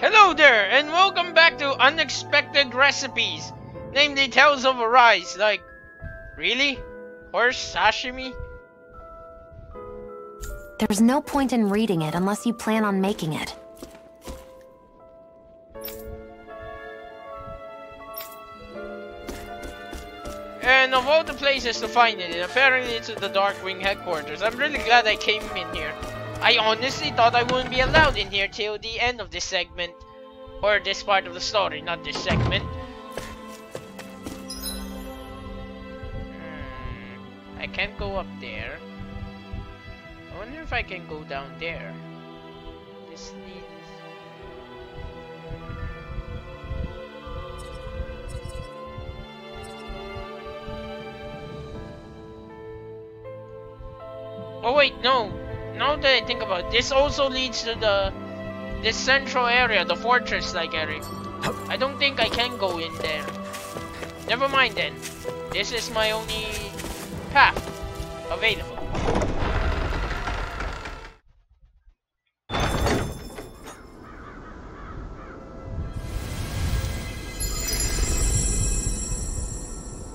Hello there, and welcome back to Unexpected Recipes, namely Tales of Arise. Like, really? Horse sashimi? There's no point in reading it unless you plan on making it. And of all the places to find it, apparently it's at the Darkwing headquarters. I'm really glad I came in here. I honestly thought I wouldn't be allowed in here till the end of this segment. Or this part of the story, not this segment. I can't go up there. I wonder if I can go down there. This needs... Oh wait, no. Now that I think about it, this also leads to this central area, the fortress-like area. I don't think I can go in there. Never mind then. This is my only path available.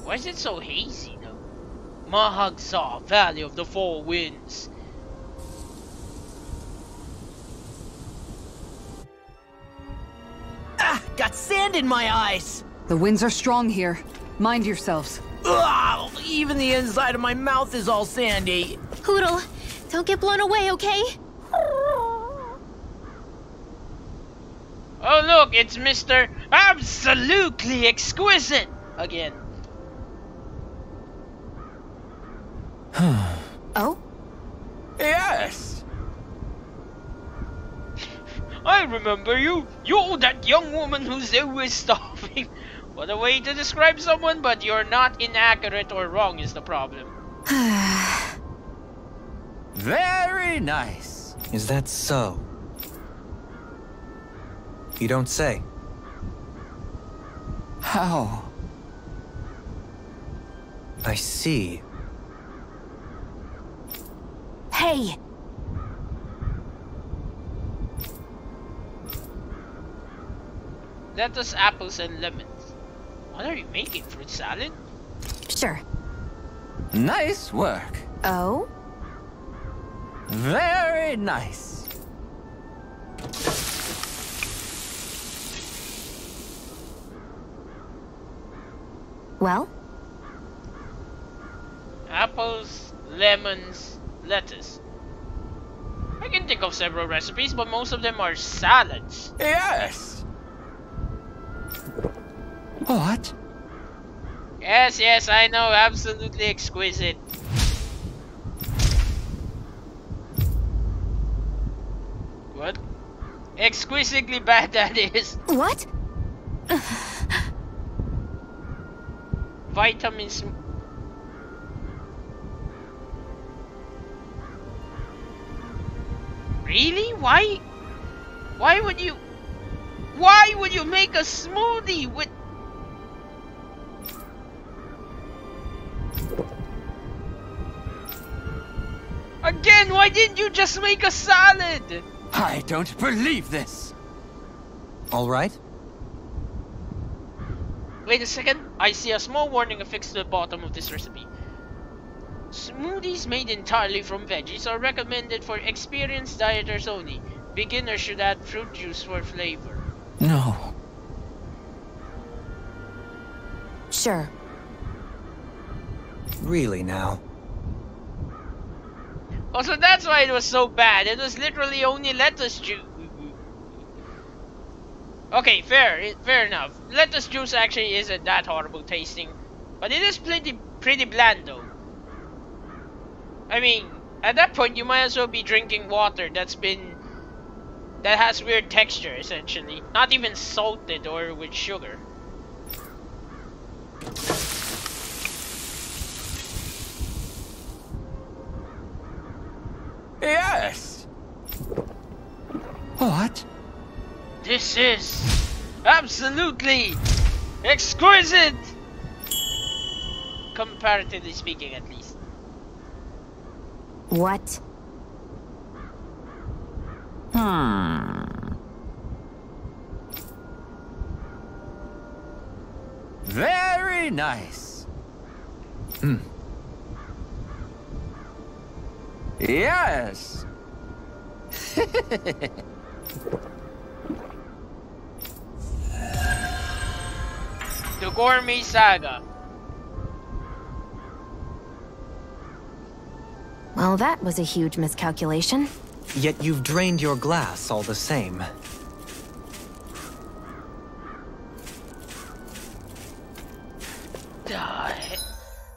Why is it so hazy though? Mahagsa, Valley of the Four Winds. Ah, got sand in my eyes. The winds are strong here. Mind yourselves. Ugh, even the inside of my mouth is all sandy. Hoodle, don't get blown away, okay? Oh look, it's Mr. Absolutely Exquisite again. Oh? Yes. I remember you. You're that young woman who's always starving. What a way to describe someone, but you're not inaccurate or wrong is the problem. Very nice. Is that so? You don't say. How? I see. Hey! Lettuce, apples, and lemons. What are you making? Fruit salad? Sure. Nice work. Oh? Very nice. Well? Apples, lemons, lettuce. I can think of several recipes, but most of them are salads. Yes. What? Yes, I know. Absolutely exquisite. What? Exquisitely bad, that is. What? Vitamins. Really? Why would you make a smoothie with... Again, why didn't you just make a salad? I don't believe this. All right. Wait a second. I see a small warning affixed to the bottom of this recipe. Smoothies made entirely from veggies are recommended for experienced dieters only. Beginners should add fruit juice for flavor. No. Sure. Really now. Oh, so that's why it was so bad. It was literally only lettuce juice. Okay, fair enough. Lettuce juice actually isn't that horrible tasting, but it is pretty bland though. I mean, at that point you might as well be drinking water that has weird texture essentially, not even salted or with sugar. Yes. What? This is absolutely exquisite! Comparatively speaking, at least. What? Very nice. Yes. The Gourmet Saga. Well, that was a huge miscalculation. Yet you've drained your glass all the same.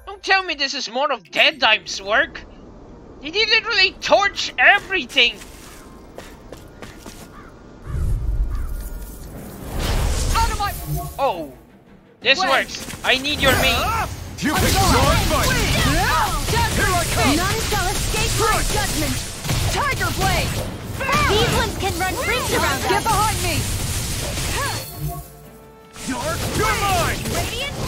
Don't tell me this is more of Dead Time's work. Did he literally torch everything? Out of my... Oh, this works. I need your mate. You picked the wrong fight. Here I come! None shall escape my judgment! Tiger Blade! These ones can run rings around Get us! behind me! You're mine.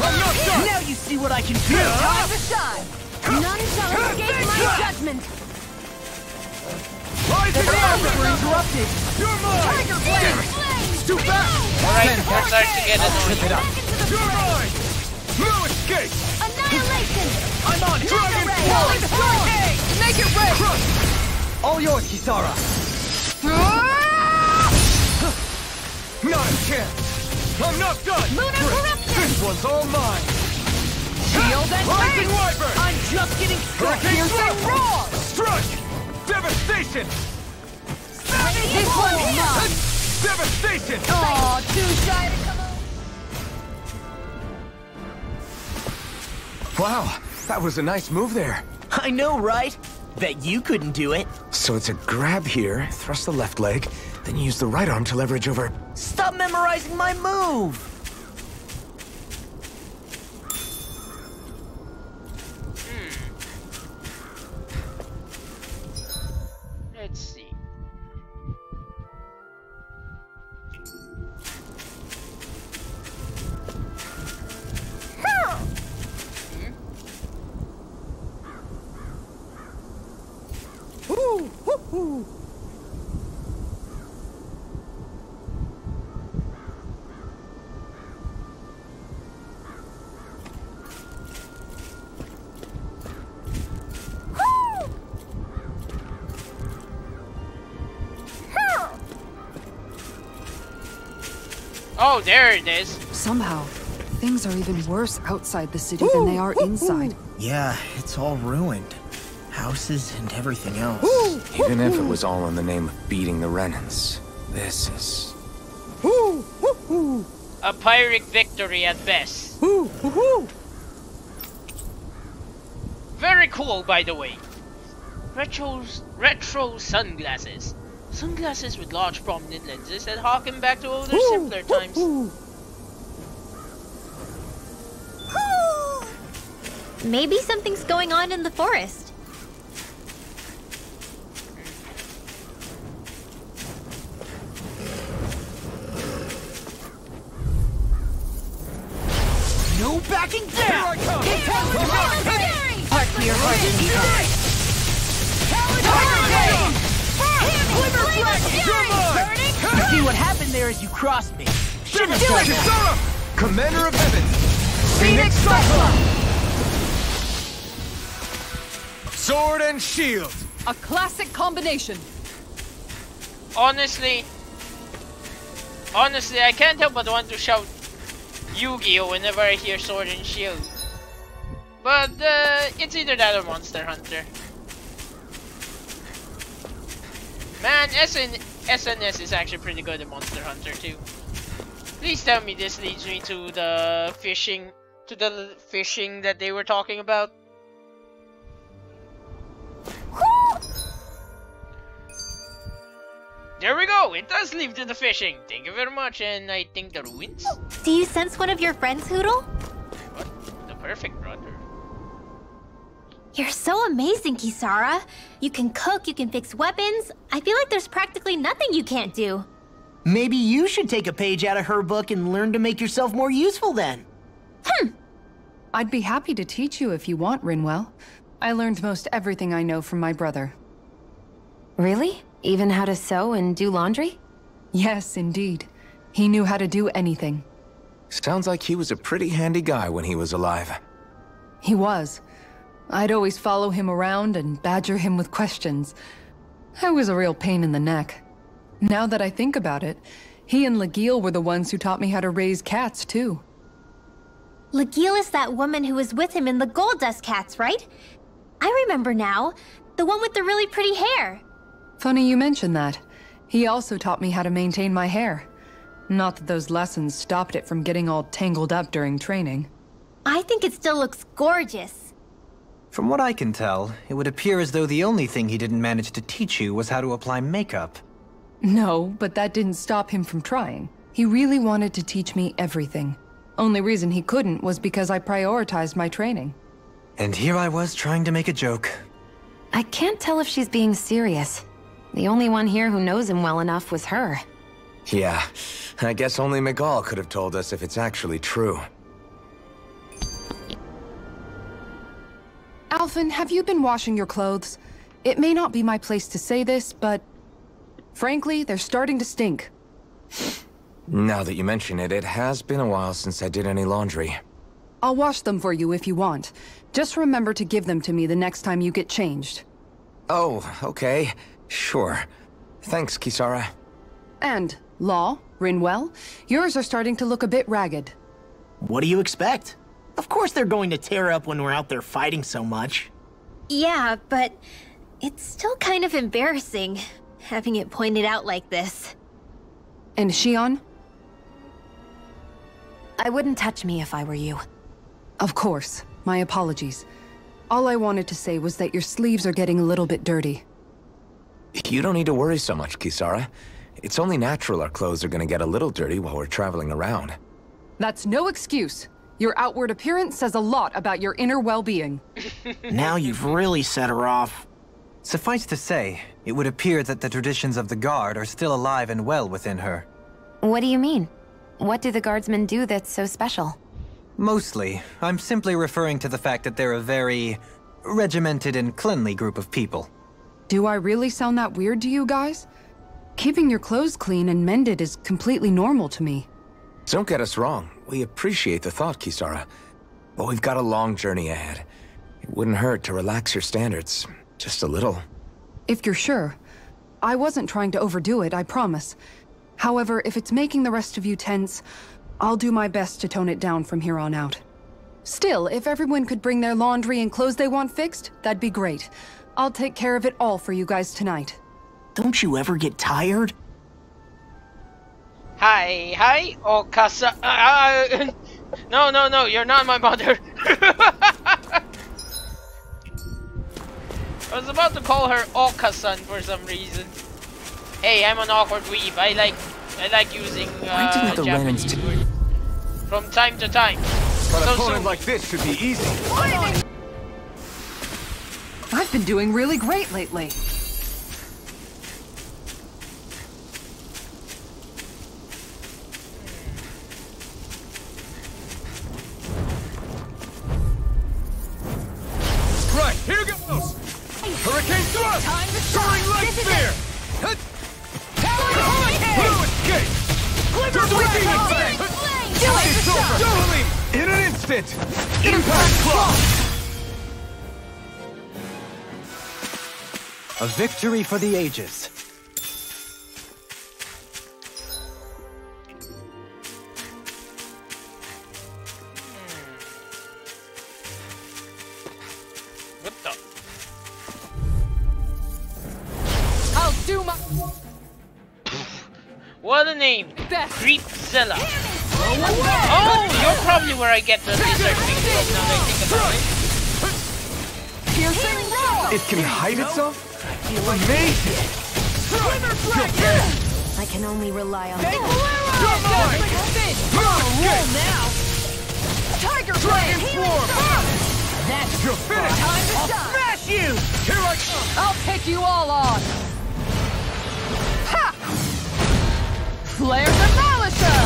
I'm not done. Now you see what I can do! Time to shine! None shall escape my judgment! Rising We're up. interrupted! You're mine. Tiger Blade! Too fast. Alright, that starts to get annoying. It up. You're mine. No escape. Annihilation! I'm on it! Dragon Rolling Force. Hurricane! Make it rain! All yours, Kisara. Not a chance. I'm not done. Lunar corruption! This one's all mine. Shield and Rising rain! Wyvern. I'm just getting started! Hurricane Piercing Slap. roar! Strike. Devastation. This one's mine! Devastation. Aw, too shy to come on. Wow, that was a nice move there. I know, right? Bet you couldn't do it. So it's a grab here, thrust the left leg, then use the right arm to leverage over. Stop memorizing my move! Let's see. Oh, there it is. Somehow, things are even worse outside the city than they are inside. Yeah, it's all ruined. Houses and everything else. Even if it was all in the name of beating the Renans, this is... A Pyrrhic victory at best. Very cool, by the way. Retro sunglasses. Sunglasses with large prominent lenses that harken back to older, simpler times. Maybe something's going on in the forest. No backing down! Heart clear, heart You see what happened there as you crossed me. Shouldn't have done that. Kisara! Commander of Heaven! Phoenix Cyclone! Sword and shield! A classic combination. Honestly, I can't help but want to shout Yu-Gi-Oh whenever I hear Sword and Shield. But it's either that or Monster Hunter. Man, SNS is actually pretty good at Monster Hunter too. Please tell me this leads me to the fishing that they were talking about. There we go! It does lead to the fishing! Thank you very much, and I think the ruins? Do you sense one of your friends, Hoodle? What? The perfect brother. You're so amazing, Kisara. You can cook, you can fix weapons. I feel like there's practically nothing you can't do. Maybe you should take a page out of her book and learn to make yourself more useful then. I'd be happy to teach you if you want, Rinwell. I learned most everything I know from my brother. Really? Even how to sew and do laundry? Yes, indeed. He knew how to do anything. Sounds like he was a pretty handy guy when he was alive. He was. I'd always follow him around and badger him with questions. I was a real pain in the neck. Now that I think about it, he and Legil were the ones who taught me how to raise cats, too. Legil is that woman who was with him in the Gold Dust Cats, right? I remember now. The one with the really pretty hair. Funny you mention that. He also taught me how to maintain my hair. Not that those lessons stopped it from getting all tangled up during training. I think it still looks gorgeous. From what I can tell, it would appear as though the only thing he didn't manage to teach you was how to apply makeup. No, but that didn't stop him from trying. He really wanted to teach me everything. Only reason he couldn't was because I prioritized my training. And here I was trying to make a joke. I can't tell if she's being serious. The only one here who knows him well enough was her. Yeah, I guess only Miguel could have told us if it's actually true. Alphen, have you been washing your clothes? It may not be my place to say this, but... frankly, they're starting to stink. Now that you mention it, it has been a while since I did any laundry. I'll wash them for you if you want. Just remember to give them to me the next time you get changed. Oh, okay. Sure. Thanks, Kisara. And, Law, Rinwell, yours are starting to look a bit ragged. What do you expect? Of course they're going to tear up when we're out there fighting so much. Yeah, but it's still kind of embarrassing, having it pointed out like this. And Shion? I wouldn't touch me if I were you. Of course. My apologies. All I wanted to say was that your sleeves are getting a little bit dirty. You don't need to worry so much, Kisara. It's only natural our clothes are gonna get a little dirty while we're traveling around. That's no excuse. Your outward appearance says a lot about your inner well-being. Now you've really set her off. Suffice to say, it would appear that the traditions of the Guard are still alive and well within her. What do you mean? What do the guardsmen do that's so special? Mostly, I'm simply referring to the fact that they're a very regimented and cleanly group of people. Do I really sound that weird to you guys? Keeping your clothes clean and mended is completely normal to me. Don't get us wrong. We appreciate the thought, Kisara. But we've got a long journey ahead. It wouldn't hurt to relax your standards. Just a little. If you're sure. I wasn't trying to overdo it, I promise. However, if it's making the rest of you tense, I'll do my best to tone it down from here on out. Still, if everyone could bring their laundry and clothes they want fixed, that'd be great. I'll take care of it all for you guys tonight. Don't you ever get tired? Hi, Okasa. No, you're not my mother. I was about to call her Okasan for some reason. Hey, I'm an awkward weeb. I like using Japanese words from time to time. But an opponent like this should be easy. I've been doing really great lately. Right, here goes! Hurricane thrust! Soaring light spear! Blue escape! In an instant! Impact clock! A victory for the ages. What the? I'll do my... What a name! Creepzilla. Oh, you're probably where I get the lizard thing from now that I think about it. It can hide itself? Amazing! I can only rely on You're mine! Tiger Dragon Swarm! That's You're finished! I'll smash you! Here I come! I'll take you all on! Ha! Flare Demolisher!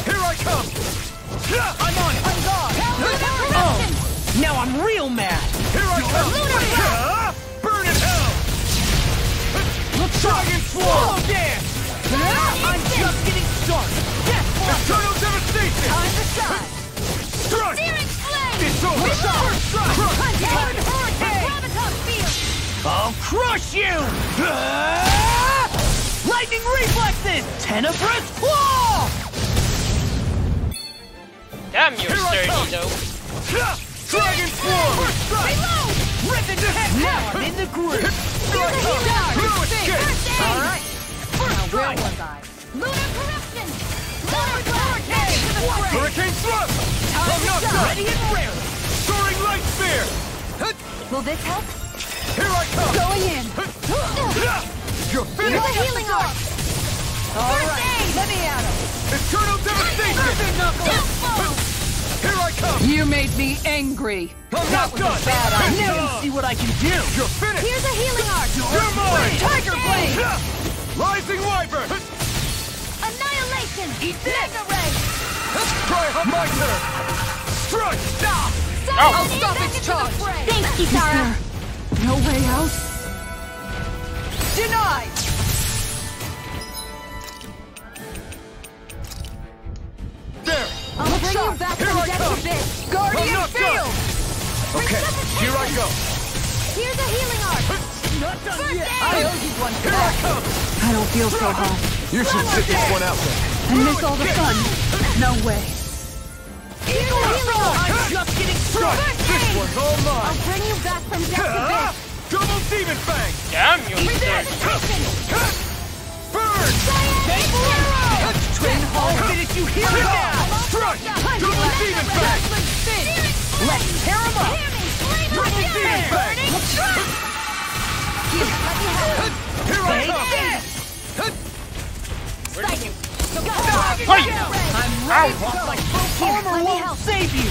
Here I come! I'm on it! I'm gone! Oh! Now I'm real mad! Here I come! Burn in hell! Dragon Swarm! Slow dance! I'm just getting I'll crush you! Lightning reflexes! Tenebrous claw! Damn, you're sturdy though. Dragon swarm! Reload! Rip into head! Now I'm in the groove! Alright! Now where was I? Lunar corruption! Hurricane thrust! I'm not ready and rare! Soaring light spear! Will this help? Here I come! Going in. You're Here's finished! a healing arc! Alright, let me at him. Eternal devastation! Here I come! You made me angry. I'm That not was a done! bad idea. Now you see what I can do! You're finished! Here's a healing arc! You're mine! Tiger blade. Rising wyvern! Annihilation! Eat this! Mega ray! Try my turn! Strike! Stop! I'll stop its charge. Thanks, Kisara! No way out. Denied. There! I'll bring you back Here from I death come. to this! I'm Guardian not done. field. Okay, here I go! Here's a healing arc! Not done First yet! aid! I owe you one for Here I that. come! I don't feel so hot. You should sit this one out then. And miss all the fun. No way. Here's a healing arc! I'm just getting struck! This one's all I'll mine! bring you back from death to this! Double demon fang! Damn, you're sturdy. Burn! Twin I'll finish you here and now! Strike! Double demon fang! Let's tear him up! Double demon fang! Here I come! Where did you? I'm ready! Like both armor won't save you!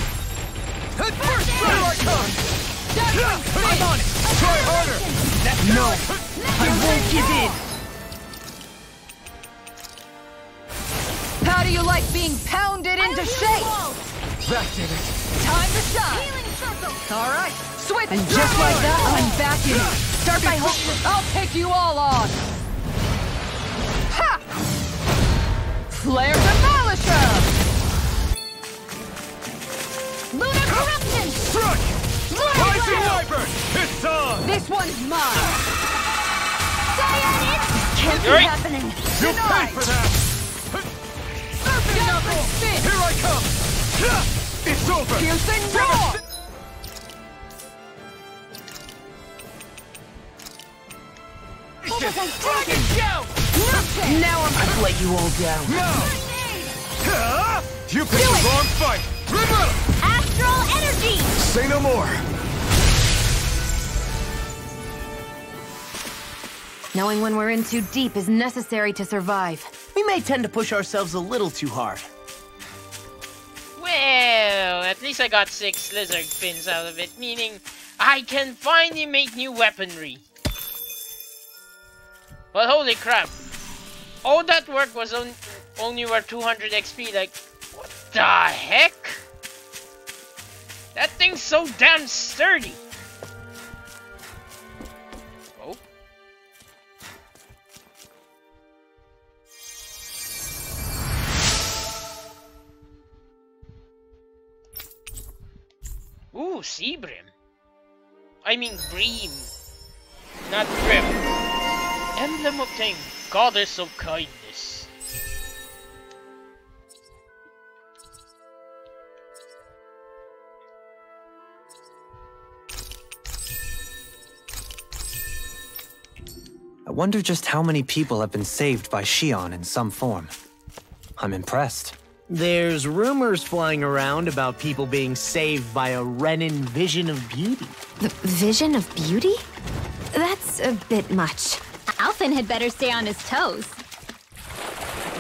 Here I come! I'm on it! Try harder! No! I won't give in! How do you like being pounded into shape? That did it! Time to shine. All right, switch. And just like that, I'm back in. Start by holding. I'll take you all on. Ha! Flare Demolisher. Lunar corruption! Struck! Rising wyvern! It's on! This one's mine. Cyanid! Can't be Yuri. happening. You'll pay for that! Serpent Knuckle Spin. Here I come! It's over! Piercing roar. Dragon shout! Now I've let you all down. No! You picked the wrong fight! Remember! Astral energy! Say no more! Knowing when we're in too deep is necessary to survive. We may tend to push ourselves a little too hard. Well, at least I got 6 lizard fins out of it, meaning I can finally make new weaponry. But holy crap, all that work was only worth 200 XP, like, what the heck? That thing's so damn sturdy. Oh. Ooh, sea brim. I mean bream, not brim. Emblem obtained, goddess of kindness. I wonder just how many people have been saved by Shion in some form. I'm impressed. There's rumors flying around about people being saved by a Renin vision of beauty. The vision of beauty? That's a bit much. Alphen had better stay on his toes.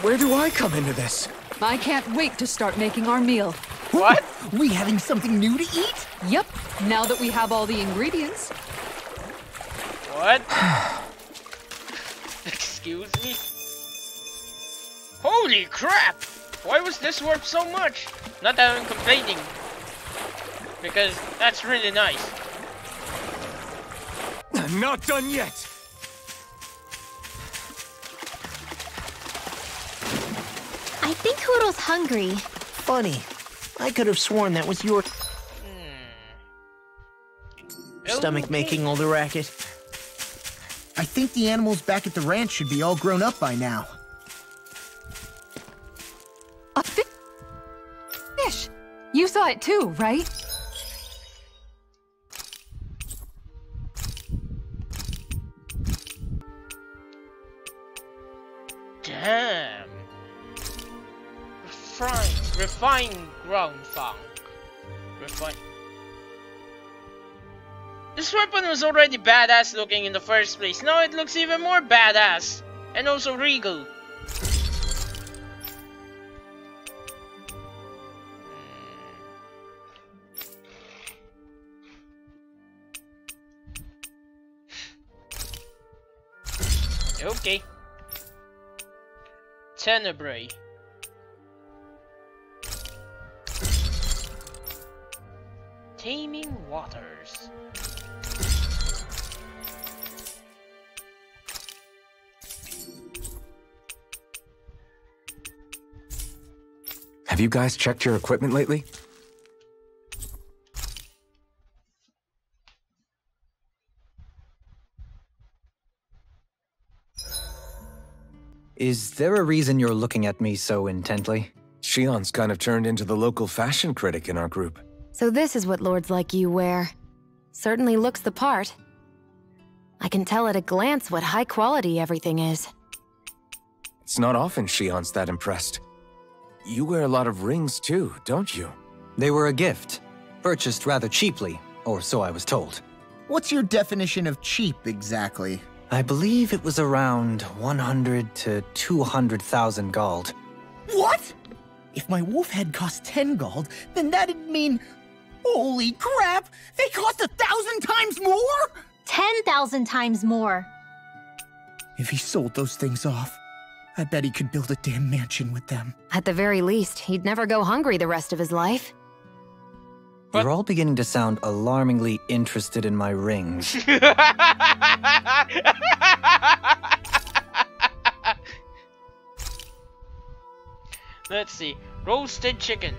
Where do I come into this? I can't wait to start making our meal. What? We having something new to eat? Yep, now that we have all the ingredients. What? Excuse me? Holy crap! Why was this worth so much? Not that I'm complaining, because that's really nice. I'm not done yet! I think Hoodle's hungry. Funny. I could have sworn that was your... stomach making all the racket. I think the animals back at the ranch should be all grown up by now. A fish! You saw it too, right? Damn. Refined ground fang. Refined. This weapon was already badass looking in the first place. Now it looks even more badass. And also regal. Okay. Tenebrae. Taming Waters. Have you guys checked your equipment lately? Is there a reason you're looking at me so intently? Shion's kind of turned into the local fashion critic in our group. So this is what lords like you wear. Certainly looks the part. I can tell at a glance what high quality everything is. It's not often Shion's that impressed. You wear a lot of rings too, don't you? They were a gift, purchased rather cheaply, or so I was told. What's your definition of cheap, exactly? I believe it was around 100 to 200,000 gold. What? If my wolf head cost 10 gold, then that'd mean... Holy crap! They cost 1,000 times more?! 10,000 times more. If he sold those things off, I bet he could build a damn mansion with them. At the very least, he'd never go hungry the rest of his life. You're all beginning to sound alarmingly interested in my rings. Let's see. Roasted chicken.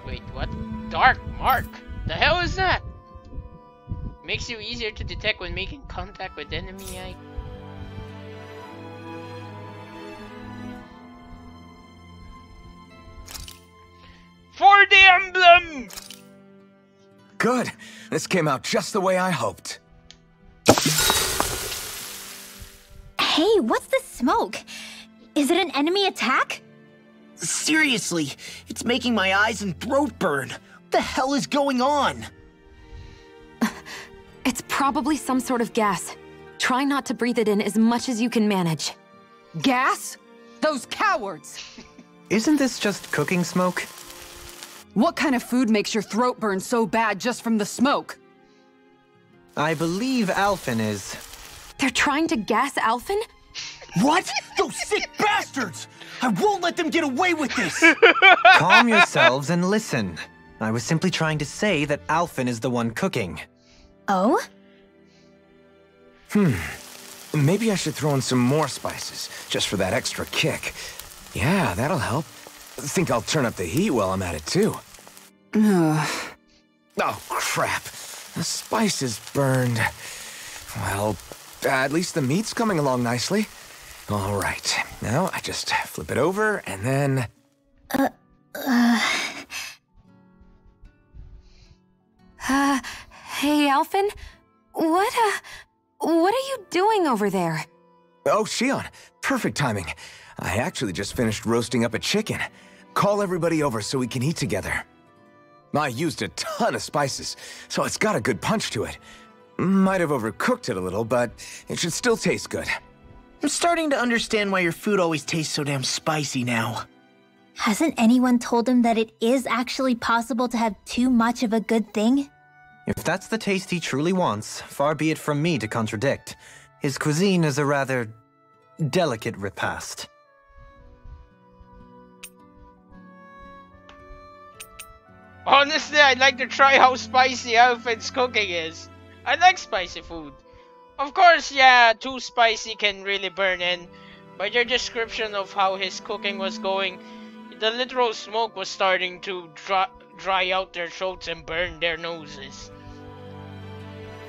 Wait, what? Dark mark? The hell is that? Makes you easier to detect when making contact with enemy eye. For the emblem! Good. This came out just the way I hoped. Hey, what's the smoke? Is it an enemy attack? Seriously, it's making my eyes and throat burn. What the hell is going on? It's probably some sort of gas. Try not to breathe it in as much as you can manage. Gas? Those cowards! Isn't this just cooking smoke? What kind of food makes your throat burn so bad just from the smoke? I believe Alphen is... They're trying to gas Alphen? What? Those sick bastards! I won't let them get away with this! Calm yourselves and listen. I was simply trying to say that Alphen is the one cooking. Oh? Maybe I should throw in some more spices, just for that extra kick. Yeah, that'll help. Think I'll turn up the heat while I'm at it, too. Oh, crap. The spice is burned. Well, at least the meat's coming along nicely. All right. Now, I just flip it over, and then... Hey, Alphen? What are you doing over there? Oh, Shion. Perfect timing. I actually just finished roasting up a chicken. Call everybody over so we can eat together. I used a ton of spices, so it's got a good punch to it. Might have overcooked it a little, but it should still taste good. I'm starting to understand why your food always tastes so damn spicy now. Hasn't anyone told him that it is actually possible to have too much of a good thing? If that's the taste he truly wants, far be it from me to contradict. His cuisine is a rather delicate repast. Honestly, I'd like to try how spicy Alphen's cooking is. I like spicy food. Of course, yeah, too spicy can really burn in. By your description of how his cooking was going, the literal smoke was starting to dry out their throats and burn their noses.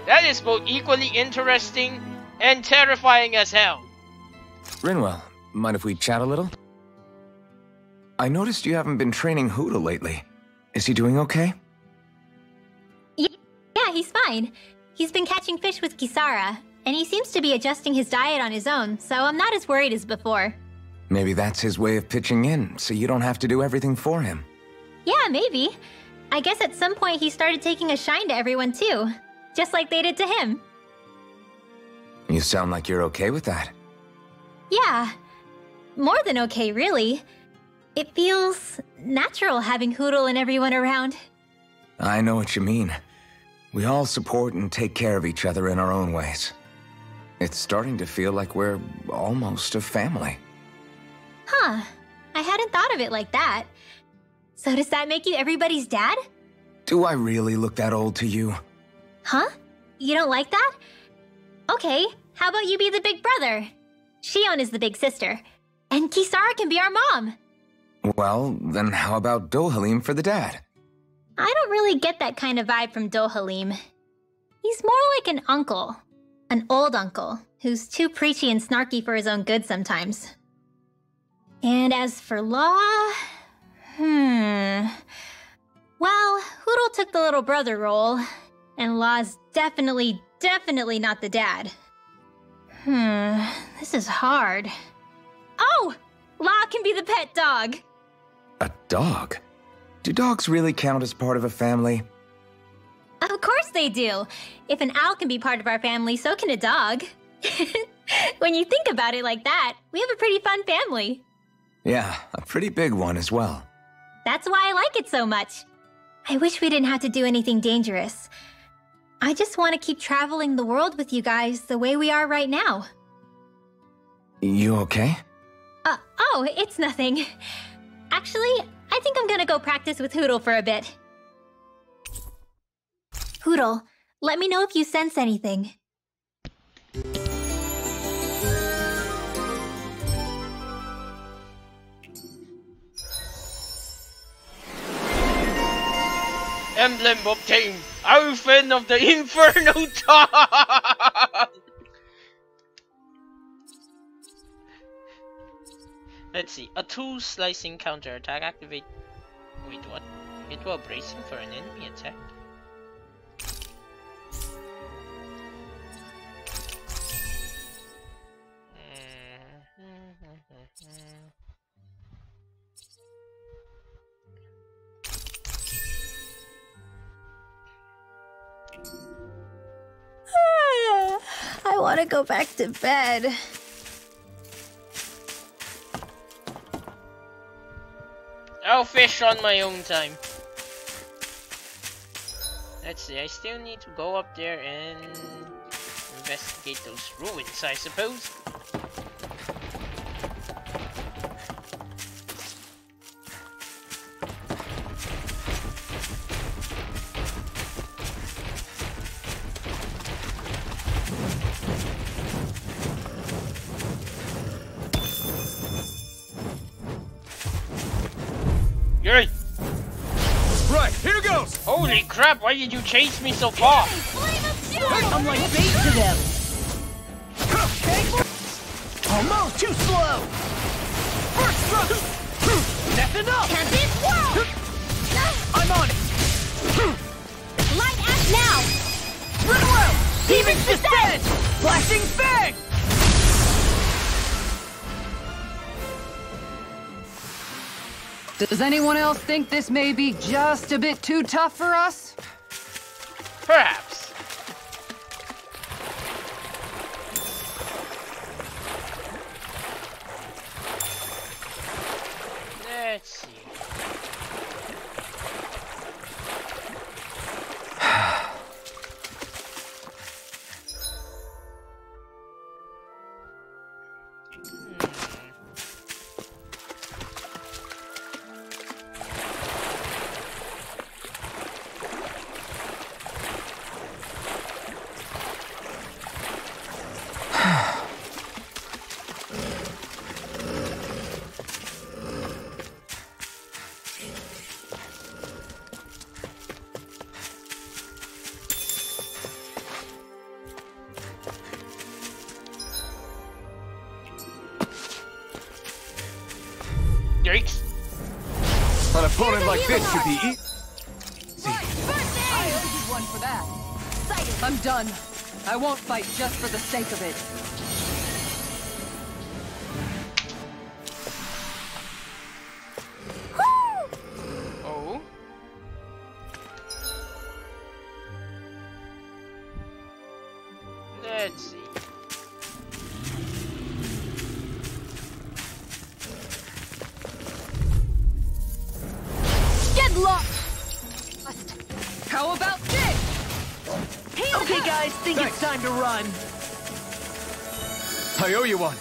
That is both equally interesting and terrifying as hell. Rinwell, mind if we chat a little? I noticed you haven't been training Hoodle lately. Is he doing okay? Yeah, he's fine. He's been catching fish with Kisara, and he seems to be adjusting his diet on his own, so I'm not as worried as before. Maybe that's his way of pitching in, so you don't have to do everything for him. Yeah, maybe. I guess at some point he started taking a shine to everyone too, just like they did to him. You sound like you're okay with that. Yeah, more than okay, really. It feels natural having Hoodle and everyone around. I know what you mean. We all support and take care of each other in our own ways. It's starting to feel like we're almost a family. Huh. I hadn't thought of it like that. So does that make you everybody's dad? Do I really look that old to you? Huh? You don't like that? Okay, how about you be the big brother? Shion is the big sister. And Kisara can be our mom. Well, then how about Dohalim for the dad? I don't really get that kind of vibe from Dohalim. He's more like an uncle. An old uncle, who's too preachy and snarky for his own good sometimes. And as for Law... Well, Hoodle took the little brother role, and Law's definitely not the dad. This is hard. Oh! Law can be the pet dog! A dog? Do dogs really count as part of a family? Of course they do! If an owl can be part of our family, so can a dog. When you think about it like that, we have a pretty fun family. Yeah, a pretty big one as well. That's why I like it so much. I wish we didn't have to do anything dangerous. I just want to keep traveling the world with you guys the way we are right now. You okay? Oh, it's nothing. Actually, I think I'm gonna go practice with Hoodle for a bit. Hoodle, let me know if you sense anything. Emblem obtained! Orphan of the Inferno Tongue! Let's see. A tool slicing counter attack activate. Wait, what? Hit while bracing for an enemy attack? I want to go back to bed. I'll fish on my own time. Let's see, I still need to go up there and investigate those ruins, I suppose. Yay! Right, here goes! Holy crap, why did you chase me so far? I'm like bait to them! Almost too slow! First thrust! Nothing up! I'm on it! Light act now! Rinwell! Heaving descent! Flashing fang! Does anyone else think this may be just a bit too tough for us? Perhaps. Let's see. Yikes. An opponent like this should be eat. I owe you one for that. I'm done. I won't fight just for the sake of it. Oh. Let's see. Get lost! How about this? Okay, guys, think it's time to run. I owe you one.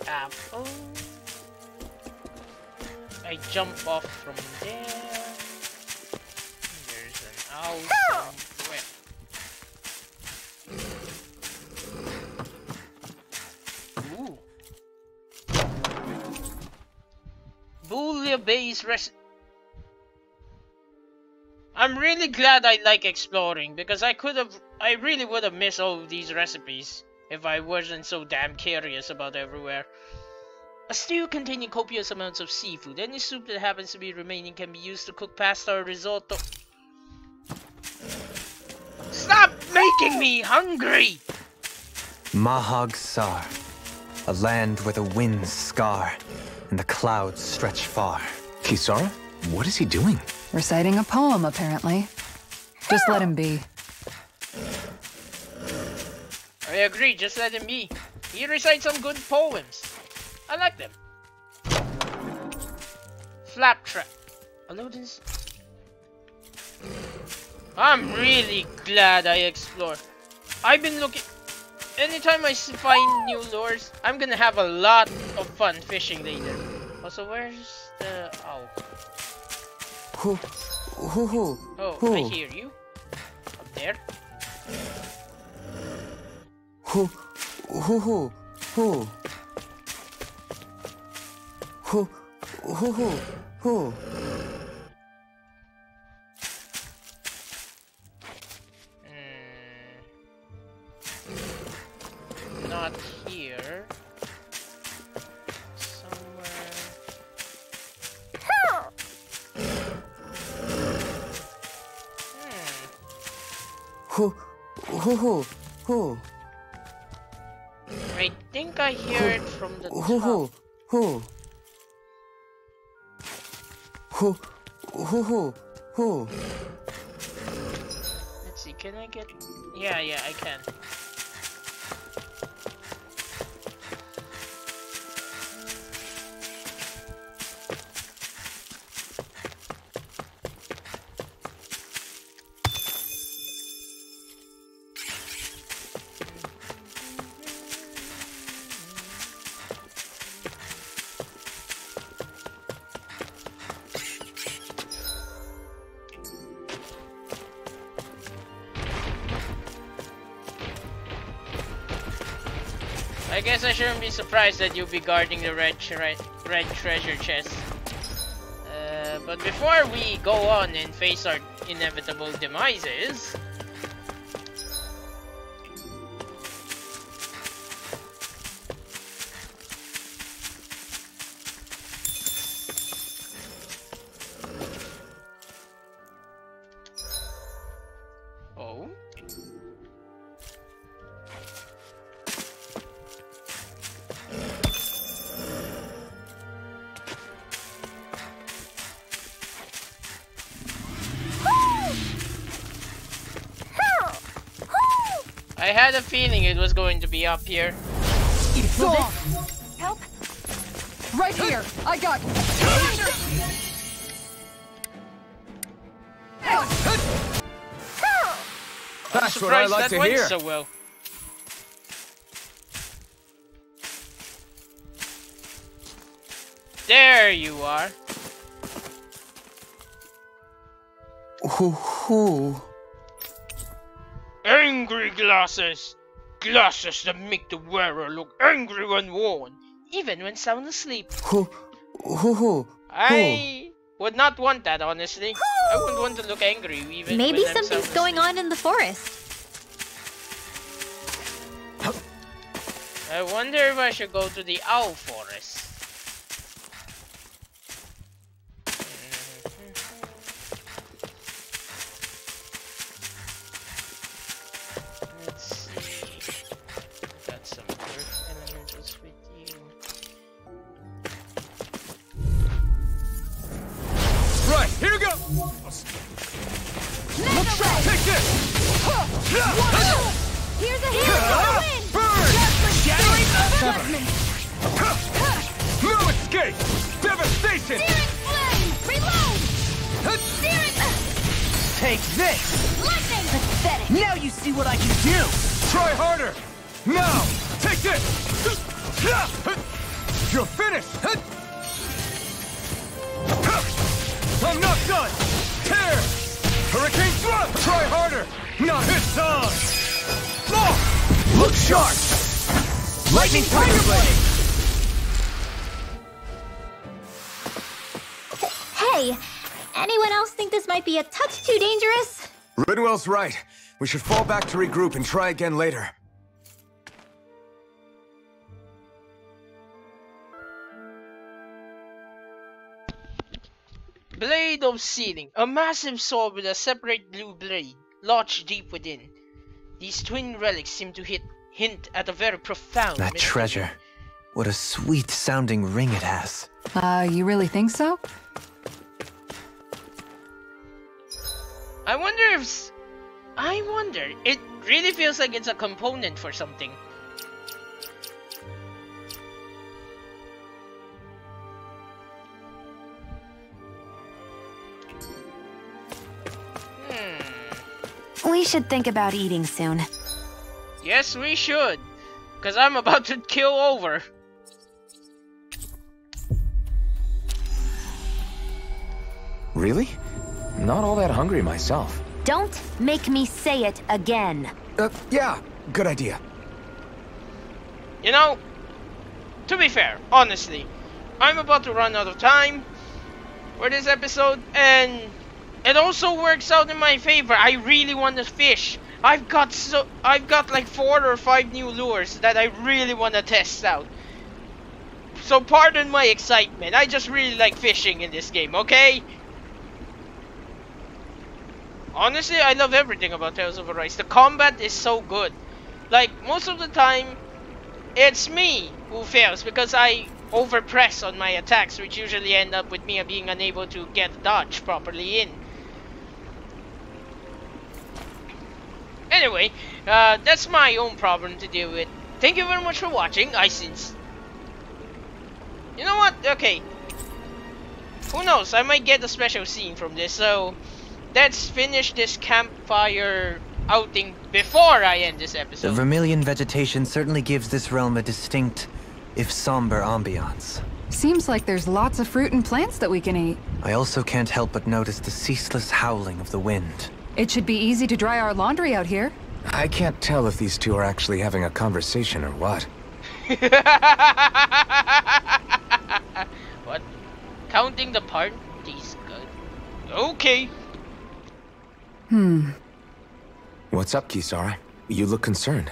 Apple. I jump off from there. There's an awesome whip. Ooh. Boolia base I'm really glad I like exploring because I really would have missed all of these recipes if I wasn't so damn curious about everywhere. A stew containing copious amounts of seafood. Any soup that happens to be remaining can be used to cook pasta or risotto. Stop making me hungry! Mahag Sar, a land where the winds scar and the clouds stretch far. Kisara? What is he doing? Reciting a poem, apparently. Just let him be. I agree, just let him be. He recites some good poems. I like them. Flaptrap. Hello, this. I'm really glad I explored. I've been looking. Anytime I find new lures, I'm gonna have a lot of fun fishing later. Also, where's the owl? Oh, I hear you. Up there. Not here. Somewhere. I think I hear it from the top. Let's see, can I get... Yeah, I can. I guess I shouldn't be surprised that you'll be guarding the red treasure chest. But before we go on and face our inevitable demises... Oh? I had a feeling it was going to be up here. Help! Right here! I got you! That's what I like to hear. So well. There you are. Angry glasses! Glasses that make the wearer look angry when worn, even when sound asleep. I would not want that, honestly. I wouldn't want to look angry even Maybe when I'm something's sound going asleep. on in the forest. I wonder if I should go to the owl forest. Let's see. Got some earth elementals with you. Right, here we go! Take this! Here's a hero for the win! Burn! Shattering Judgment! No escape! Devastation! Searing flame! Reload! Searing... Take this! Lightning! Pathetic! Now you see what I can do! Try harder! Now! Take this! You're finished! I'm not done! Tear! Hurricane thrust! Try harder! Now hit on! Oh! Look sharp! Lightning Tiger Blade! Hey, anyone else think this might be a touch too dangerous? Ridwell's right. We should fall back to regroup and try again later. Blade of Sealing. A massive sword with a separate blue blade, lodged deep within. These twin relics seem to hint at a very profound That mystery. treasure. What a sweet-sounding ring it has. You really think so? I wonder. It really feels like it's a component for something. We should think about eating soon. Yes, we should. Because I'm about to kill over. Really? Not all that hungry myself. Don't make me say it again. Yeah, good idea. You know, to be fair, honestly, I'm about to run out of time for this episode, and it also works out in my favor. I really want to fish. I've got like 4 or 5 new lures that I really want to test out. So pardon my excitement. I just really like fishing in this game, okay? Honestly, I love everything about Tales of Arise. The combat is so good. Like, most of the time, it's me who fails because I overpress on my attacks, which usually end up with me being unable to get dodge properly in. Anyway, that's my own problem to deal with. Thank you very much for watching. You know what? Okay. Who knows? I might get a special scene from this, so let's finish this campfire outing before I end this The episode. vermilion vegetation certainly gives this realm a distinct, if somber, ambiance. Seems like there's lots of fruit and plants that we can eat. I also can't help but notice the ceaseless howling of the wind. It should be easy to dry our laundry out here. I can't tell if these two are actually having a conversation or what. What? Counting the parties good. Okay. What's up, Kisara? You look concerned.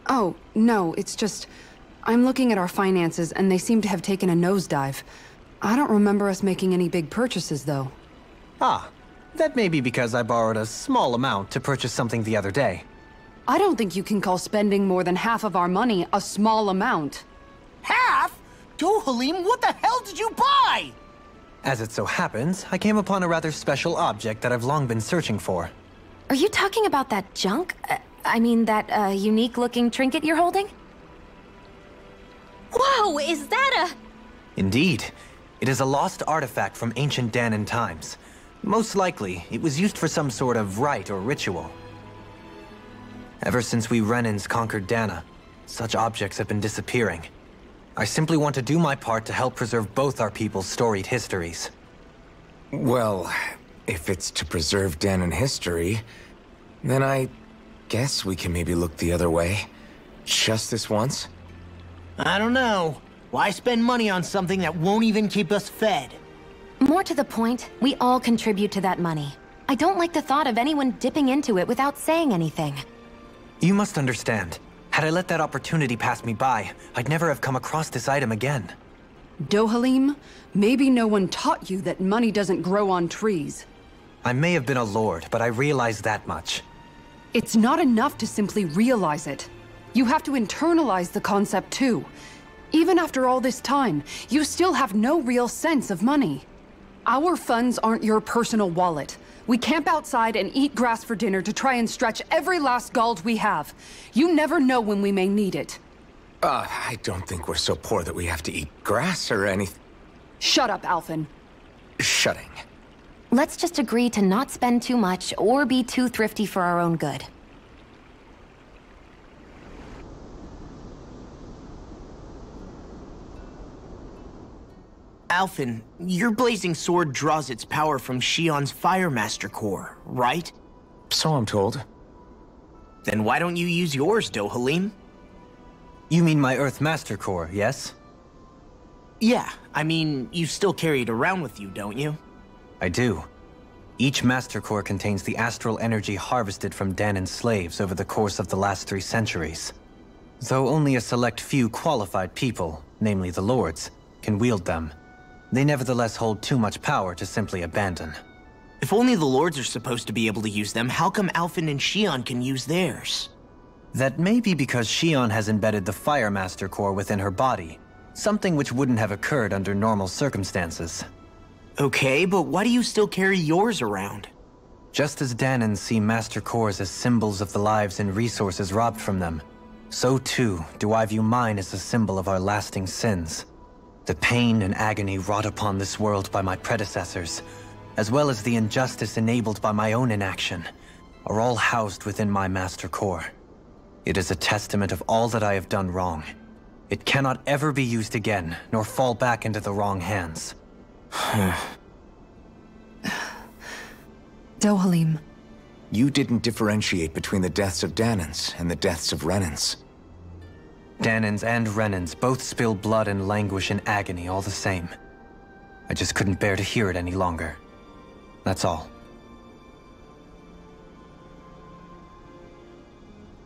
Oh, no, it's just... I'm looking at our finances, and they seem to have taken a nosedive. I don't remember us making any big purchases, though. Ah, that may be because I borrowed a small amount to purchase something the other day. I don't think you can call spending more than half of our money a small amount. Half? Dohalim, what the hell did you buy? As it so happens, I came upon a rather special object that I've long been searching for. Are you talking about that junk? I mean, that unique-looking trinket you're holding? Whoa, is that a... Indeed. It is a lost artifact from ancient Danan times. Most likely, it was used for some sort of rite or ritual. Ever since we Renans conquered Dana, such objects have been disappearing. I simply want to do my part to help preserve both our people's storied histories. Well, if it's to preserve Danan history, then I guess we can maybe look the other way. Just this once? I don't know. Why spend money on something that won't even keep us fed? More to the point, we all contribute to that money. I don't like the thought of anyone dipping into it without saying anything. You must understand. Had I let that opportunity pass me by, I'd never have come across this item again. Dohalim, maybe no one taught you that money doesn't grow on trees. I may have been a lord, but I realize that much. It's not enough to simply realize it. You have to internalize the concept too. Even after all this time, you still have no real sense of money. Our funds aren't your personal wallet. We camp outside and eat grass for dinner to try and stretch every last gold we have. You never know when we may need it. I don't think we're so poor that we have to eat grass or anything. Shut up, Alphen. Shutting. Let's just agree to not spend too much or be too thrifty for our own good. Alphen, your blazing sword draws its power from Shion's Fire Master core, right? So I'm told. Then why don't you use yours, Dohalim? You mean my Earth Master core, yes? Yeah, I mean, you still carry it around with you, don't you? I do. Each Master core contains the astral energy harvested from Danan's slaves over the course of the last 3 centuries. Though only a select few qualified people, namely the Lords, can wield them, they nevertheless hold too much power to simply abandon. If only the Lords are supposed to be able to use them, how come Alphen and Shion can use theirs? That may be because Shion has embedded the Fire Master core within her body, something which wouldn't have occurred under normal circumstances. Okay, but why do you still carry yours around? Just as Danans see Master cores as symbols of the lives and resources robbed from them, so too do I view mine as a symbol of our lasting sins. The pain and agony wrought upon this world by my predecessors, as well as the injustice enabled by my own inaction, are all housed within my Master core. It is a testament of all that I have done wrong. It cannot ever be used again, nor fall back into the wrong hands. Dohalim. You didn't differentiate between the deaths of Danans and the deaths of Renans. Danans and Renans both spill blood and languish in agony all the same. I just couldn't bear to hear it any longer. That's all.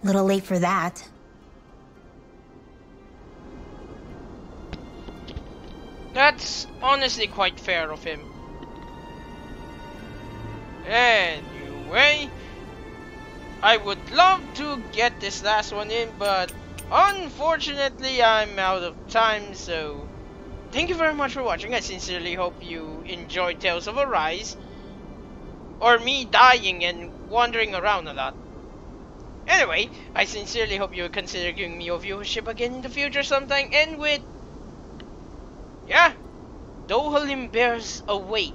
Little late for that. That's honestly quite fair of him. Anyway, I would love to get this last one in, but unfortunately I'm out of time, so thank you very much for watching. I sincerely hope you enjoyed Tales of Arise, or me dying and wandering around a lot. Anyway, I sincerely hope you will consider giving me your viewership again in the future sometime, and with... yeah, Dohalim bears a weight.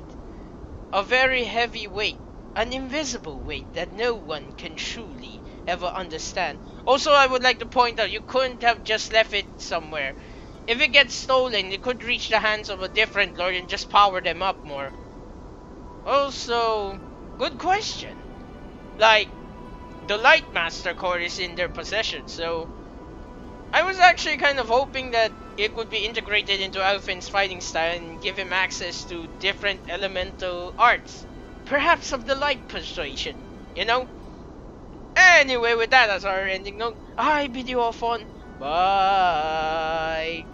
A very heavy weight. An invisible weight that no one can truly ever understand. Also, I would like to point out, you couldn't have just left it somewhere. If it gets stolen, it could reach the hands of a different lord and just power them up more. Also, good question. Like, the Light Master core is in their possession, so I was actually kind of hoping that it could be integrated into Alphen's fighting style and give him access to different elemental arts. Perhaps of the light persuasion, you know? Anyway, with that as our ending note, I bid you all fun. Bye.